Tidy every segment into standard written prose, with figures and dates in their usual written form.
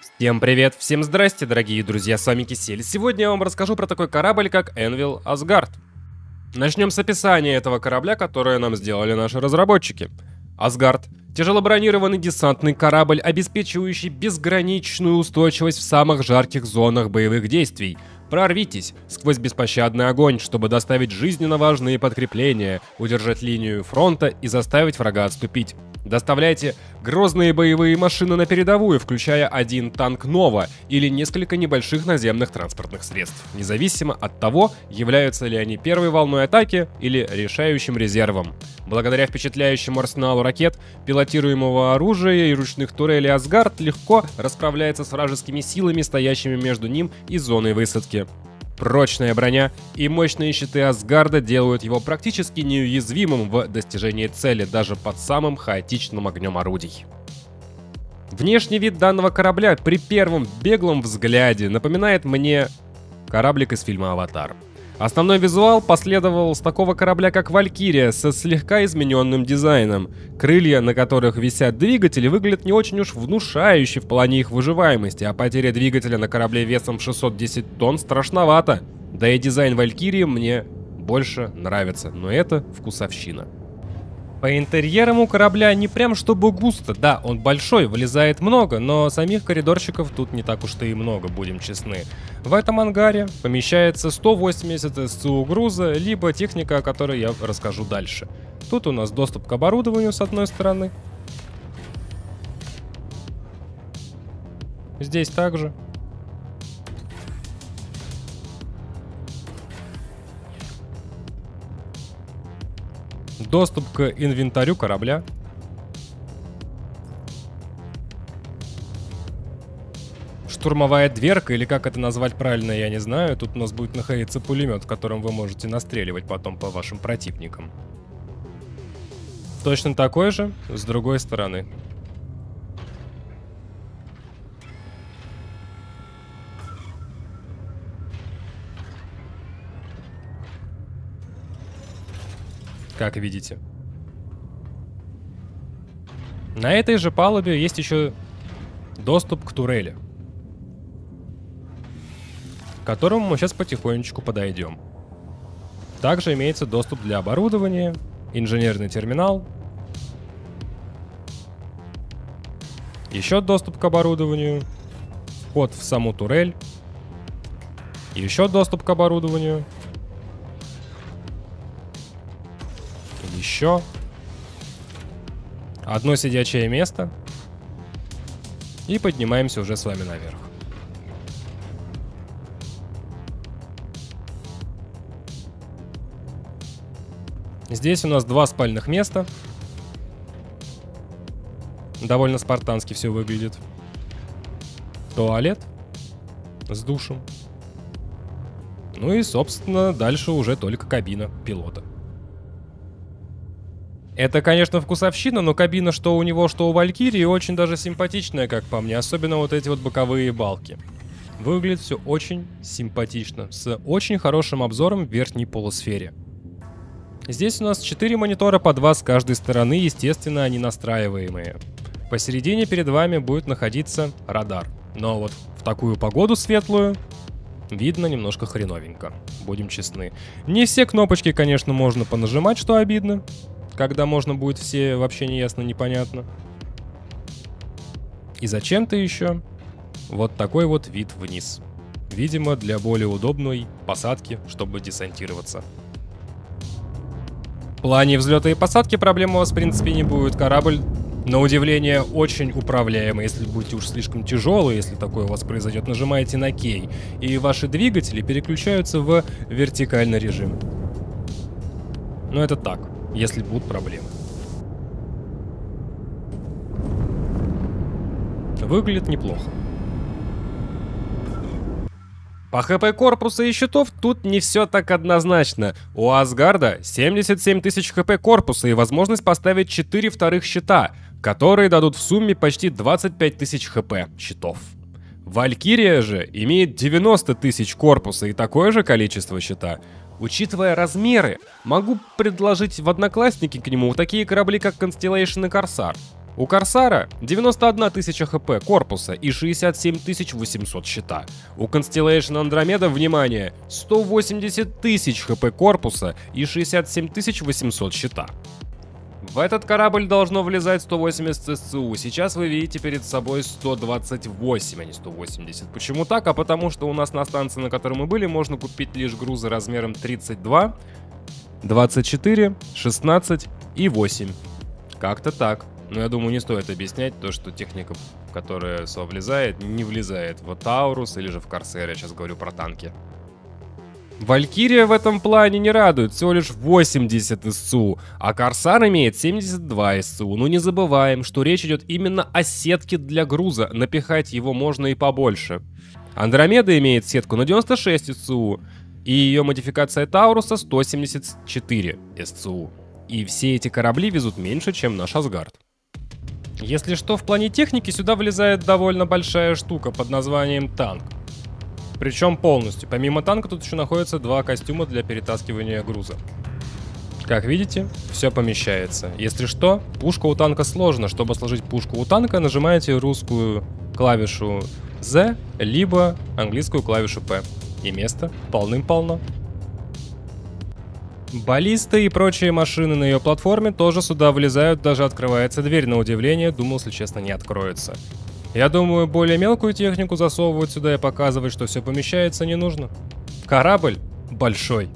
Всем привет, всем здрасте, дорогие друзья, с вами Кисель. Сегодня я вам расскажу про такой корабль, как Энвил Асгард. Начнем с описания этого корабля, которое нам сделали наши разработчики. Асгард — тяжелобронированный десантный корабль, обеспечивающий безграничную устойчивость в самых жарких зонах боевых действий. Прорвитесь сквозь беспощадный огонь, чтобы доставить жизненно важные подкрепления, удержать линию фронта и заставить врага отступить. Доставляйте грозные боевые машины на передовую, включая один танк Нова или несколько небольших наземных транспортных средств, независимо от того, являются ли они первой волной атаки или решающим резервом. Благодаря впечатляющему арсеналу ракет, пилотируемого оружия и ручных турелей, Асгард легко расправляется с вражескими силами, стоящими между ним и зоной высадки. Прочная броня и мощные щиты Асгарда делают его практически неуязвимым в достижении цели даже под самым хаотичным огнем орудий. Внешний вид данного корабля при первом беглом взгляде напоминает мне кораблик из фильма «Аватар». Основной визуал последовал с такого корабля, как Валькирия, со слегка измененным дизайном. Крылья, на которых висят двигатели, выглядят не очень уж внушающе в плане их выживаемости, а потеря двигателя на корабле весом 610 тонн страшновато. Да и дизайн Валькирии мне больше нравится, но это вкусовщина. По интерьерам у корабля не прям чтобы густо. Да, он большой, вылезает много, но самих коридорчиков тут не так уж и много, будем честны. В этом ангаре помещается 180 СЦУ груза, либо техника, о которой я расскажу дальше. Тут у нас доступ к оборудованию с одной стороны. Здесь также. Доступ к инвентарю корабля. Штурмовая дверка, или как это назвать правильно, я не знаю. Тут у нас будет находиться пулемет, которым вы можете настреливать потом по вашим противникам. Точно такой же, с другой стороны. Как видите. На этой же палубе есть еще доступ к турели, к которому мы сейчас потихонечку подойдем. Также имеется доступ для оборудования, инженерный терминал, еще доступ к оборудованию, вход в саму турель, еще доступ к оборудованию. Еще одно сидячее место. И поднимаемся уже с вами наверх. Здесь у нас два спальных места. Довольно спартански все выглядит. Туалет с душем. Ну и, собственно, дальше уже только кабина пилота. Это, конечно, вкусовщина, но кабина что у него, что у Валькирии очень даже симпатичная, как по мне. Особенно вот эти вот боковые балки. Выглядит все очень симпатично, с очень хорошим обзором в верхней полусфере. Здесь у нас 4 монитора по 2 с каждой стороны, естественно, они настраиваемые. Посередине перед вами будет находиться радар. Но вот в такую погоду светлую видно немножко хреновенько, будем честны. Не все кнопочки, конечно, можно понажимать, что обидно. Когда можно будет все, вообще неясно, непонятно. И зачем-то еще вот такой вот вид вниз. Видимо, для более удобной посадки, чтобы десантироваться. В плане взлета и посадки проблем у вас, в принципе, не будет. Корабль, на удивление, очень управляемый. Если будете уж слишком тяжелый, если такое у вас произойдет, нажимаете на кей, и ваши двигатели переключаются в вертикальный режим. Но это так, если будут проблемы. Выглядит неплохо. По ХП корпуса и щитов тут не все так однозначно. У Асгарда 77 тысяч ХП корпуса и возможность поставить 4 вторых щита, которые дадут в сумме почти 25 тысяч ХП щитов. Валькирия же имеет 90 тысяч корпуса и такое же количество щита. Учитывая размеры, могу предложить в одноклассники к нему такие корабли, как Constellation и Corsair. У Корсара 91 тысяча хп корпуса и 67 800 щита. У Constellation Андромеда, внимание, 180 тысяч хп корпуса и 67 800 щита. В этот корабль должно влезать 180 СЦУ. Сейчас вы видите перед собой 128, а не 180. Почему так? А потому что у нас на станции, на которой мы были, можно купить лишь грузы размером 32, 24, 16 и 8. Как-то так. Но я думаю, не стоит объяснять то, что техника, которая влезает, не влезает в Таурус или же в Корсэр. Я сейчас говорю про танки. Валькирия в этом плане не радует, всего лишь 80 СЦУ, а Корсар имеет 72 СЦУ. Но не забываем, что речь идет именно о сетке для груза, напихать его можно и побольше. Андромеда имеет сетку на 96 СЦУ, и ее модификация Тауруса 174 СЦУ. И все эти корабли везут меньше, чем наш Асгард. Если что, в плане техники сюда влезает довольно большая штука под названием танк. Причем полностью. Помимо танка тут еще находятся два костюма для перетаскивания груза. Как видите, все помещается. Если что, пушка у танка сложна. Чтобы сложить пушку у танка, нажимаете русскую клавишу Z, либо английскую клавишу P. И места полным-полно. Баллисты и прочие машины на ее платформе тоже сюда влезают, даже открывается дверь, на удивление, думал, если честно, не откроется. Я думаю, более мелкую технику засовывать сюда и показывать, что все помещается, не нужно. Корабль большой.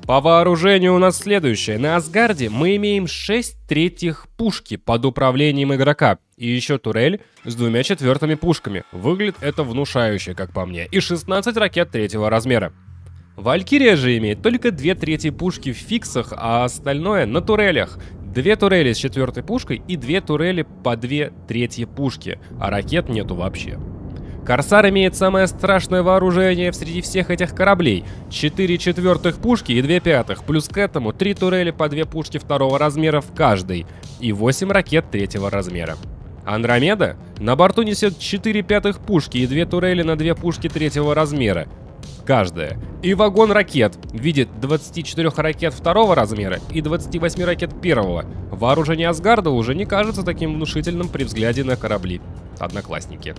По вооружению у нас следующее. На Асгарде мы имеем 6/3 пушки под управлением игрока. И еще турель с 2/4 пушками. Выглядит это внушающе, как по мне. И 16 ракет 3-го размера. Валькирия же имеет только 2/3 пушки в фиксах, а остальное на турелях. 2 турели с 4-й пушкой и 2 турели по 2/3 пушки, а ракет нету вообще. Корсар имеет самое страшное вооружение среди всех этих кораблей. 4/4 пушки и 2/5, плюс к этому 3 турели по 2 пушки 2-го размера в каждой и 8 ракет 3-го размера. Андромеда на борту несет 4/5 пушки и 2 турели на 2 пушки 3-го размера. Каждая. И вагон ракет в виде 24 ракет 2-го размера и 28 ракет 1-го. Вооружение Асгарда уже не кажется таким внушительным при взгляде на корабли. Одноклассники.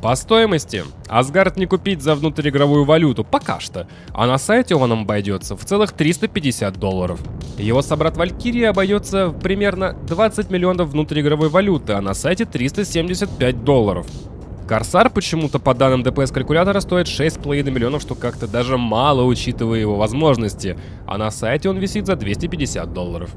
По стоимости Асгард не купить за внутриигровую валюту пока что, а на сайте он нам обойдется в целых $350. Его собрат Валькирия обойдется в примерно 20 миллионов внутриигровой валюты, а на сайте $375. Корсар почему-то по данным ДПС-калькулятора стоит 6,5 миллионов, что как-то даже мало, учитывая его возможности, а на сайте он висит за $250.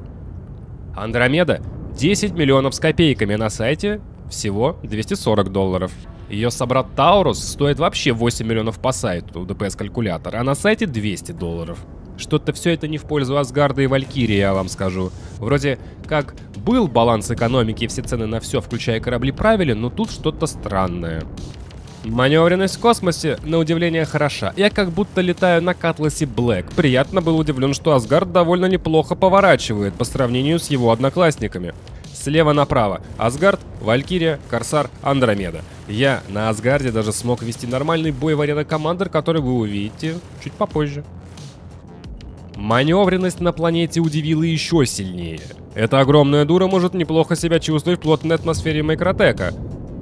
Андромеда 10 миллионов с копейками, а на сайте всего $240. Ее собрат Таурус стоит вообще 8 миллионов по сайту ДПС-калькулятора, а на сайте $200. Что-то все это не в пользу Асгарда и Валькирии, я вам скажу. Вроде как был баланс экономики и все цены на все, включая корабли, правилен, но тут что-то странное. Маневренность в космосе, на удивление, хороша. Я как будто летаю на Катласе Блэк. Приятно был удивлен, что Асгард довольно неплохо поворачивает по сравнению с его одноклассниками. Слева направо Асгард, Валькирия, Корсар, Андромеда. Я на Асгарде даже смог вести нормальный бой в Arena Commander, который вы увидите чуть попозже. Маневренность на планете удивила еще сильнее. Эта огромная дура может неплохо себя чувствовать в плотной атмосфере Микротека.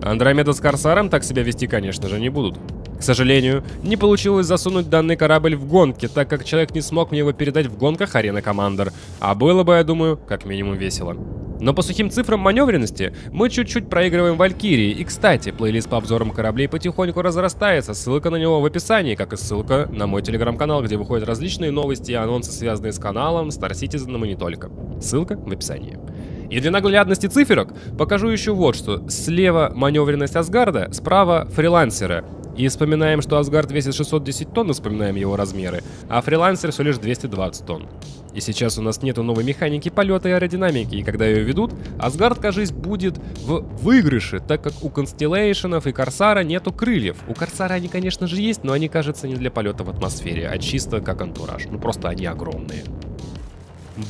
Андромеда с Корсаром так себя вести, конечно же, не будут. К сожалению, не получилось засунуть данный корабль в гонки, так как человек не смог мне его передать в гонках Arena Commander. А было бы, я думаю, как минимум весело. Но по сухим цифрам маневренности мы чуть-чуть проигрываем Валькирии. И, кстати, плейлист по обзорам кораблей потихоньку разрастается. Ссылка на него в описании, как и ссылка на мой телеграм-канал, где выходят различные новости и анонсы, связанные с каналом, Star Citizen и не только. Ссылка в описании. И для наглядности циферок покажу еще вот что. Слева маневренность Асгарда, справа фрилансера. И вспоминаем, что Асгард весит 610 тонн, и вспоминаем его размеры, а фрилансер всего лишь 220 тонн. И сейчас у нас нету новой механики полета и аэродинамики, и когда ее ведут, Асгард, кажись, будет в выигрыше, так как у Констеллейшенов и Корсара нету крыльев. У Корсара они, конечно же, есть, но они, кажется, не для полета в атмосфере, а чисто как антураж. Ну просто они огромные.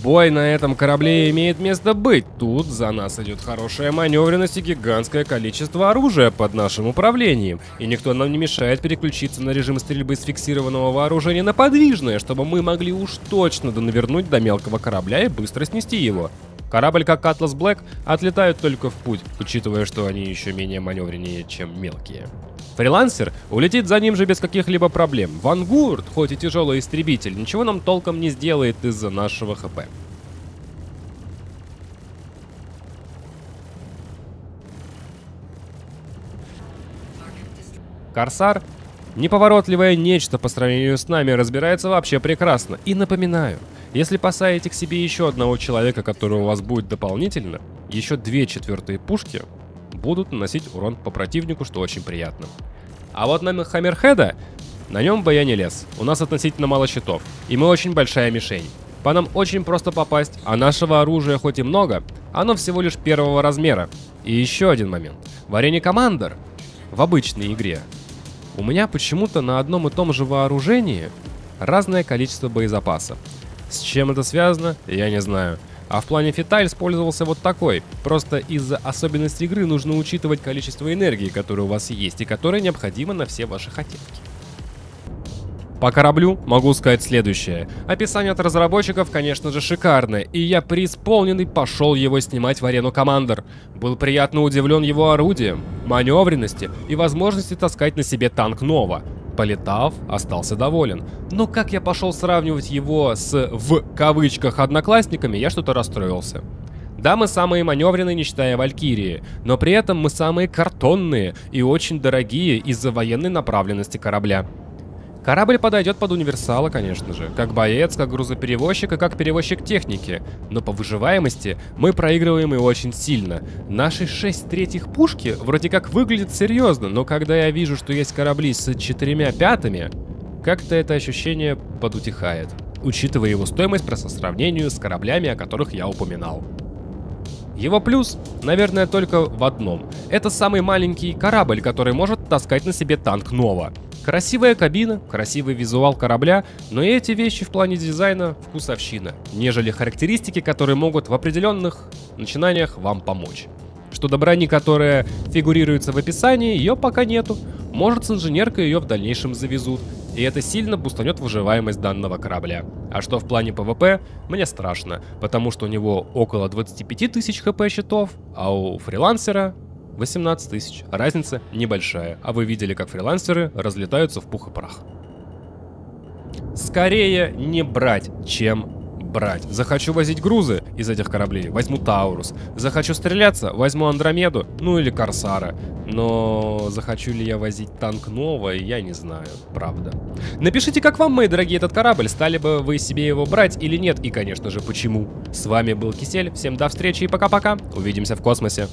Бой на этом корабле имеет место быть. Тут за нас идет хорошая маневренность и гигантское количество оружия под нашим управлением. И никто нам не мешает переключиться на режим стрельбы с фиксированного вооружения на подвижное, чтобы мы могли уж точно донавернуть до мелкого корабля и быстро снести его. Корабль как Atlas Black отлетают только в путь, учитывая, что они еще менее маневреннее, чем мелкие. Фрилансер улетит за ним же без каких-либо проблем. Вангурд, хоть и тяжелый истребитель, ничего нам толком не сделает из-за нашего ХП. Корсар, неповоротливое нечто по сравнению с нами, разбирается вообще прекрасно. И напоминаю, если посадите к себе еще одного человека, который у вас будет дополнительно, еще 2/4 пушки будут наносить урон по противнику, что очень приятно. А вот на Хаммерхеда, на нем бы я не лез. У нас относительно мало щитов, и мы очень большая мишень. По нам очень просто попасть, а нашего оружия хоть и много, оно всего лишь первого размера. И еще один момент. В арене Командер, в обычной игре, у меня почему-то на одном и том же вооружении разное количество боезапаса. С чем это связано, я не знаю. А в плане фита использовался вот такой. Просто из-за особенностей игры нужно учитывать количество энергии, которое у вас есть, и которое необходимо на все ваши хотелки. По кораблю могу сказать следующее. Описание от разработчиков, конечно же, шикарное, и я преисполненный пошел его снимать в арену Командер. Был приятно удивлен его орудием, маневренности и возможности таскать на себе танк Нова. Полетав, остался доволен. Но как я пошел сравнивать его с, в кавычках, одноклассниками, я что-то расстроился. Да, мы самые маневренные, не считая Валькирии, но при этом мы самые картонные и очень дорогие из-за военной направленности корабля. Корабль подойдет под универсала, конечно же, как боец, как грузоперевозчик и как перевозчик техники, но по выживаемости мы проигрываем и очень сильно. Наши 6/3 пушки вроде как выглядят серьезно, но когда я вижу, что есть корабли с 4/5, как-то это ощущение подутихает, учитывая его стоимость по сравнению с кораблями, о которых я упоминал. Его плюс, наверное, только в одном. Это самый маленький корабль, который может таскать на себе танк Нова. Красивая кабина, красивый визуал корабля, но и эти вещи в плане дизайна вкусовщина, нежели характеристики, которые могут в определенных начинаниях вам помочь. Что до брони, которая фигурируется в описании, ее пока нету. Может, с инженеркой ее в дальнейшем завезут, и это сильно бустанет выживаемость данного корабля. А что в плане ПВП, мне страшно, потому что у него около 25 тысяч хп щитов, а у фрилансера 18 тысяч. Разница небольшая, а вы видели, как фрилансеры разлетаются в пух и прах. Скорее не брать, чем брать. Захочу возить грузы из этих кораблей, возьму Таурус. Захочу стреляться, возьму Андромеду, ну или Корсара. Но захочу ли я возить танк Нова, я не знаю, правда. Напишите, как вам, мои дорогие, этот корабль, стали бы вы себе его брать или нет, и, конечно же, почему. С вами был Кисель, всем до встречи и пока-пока, увидимся в космосе.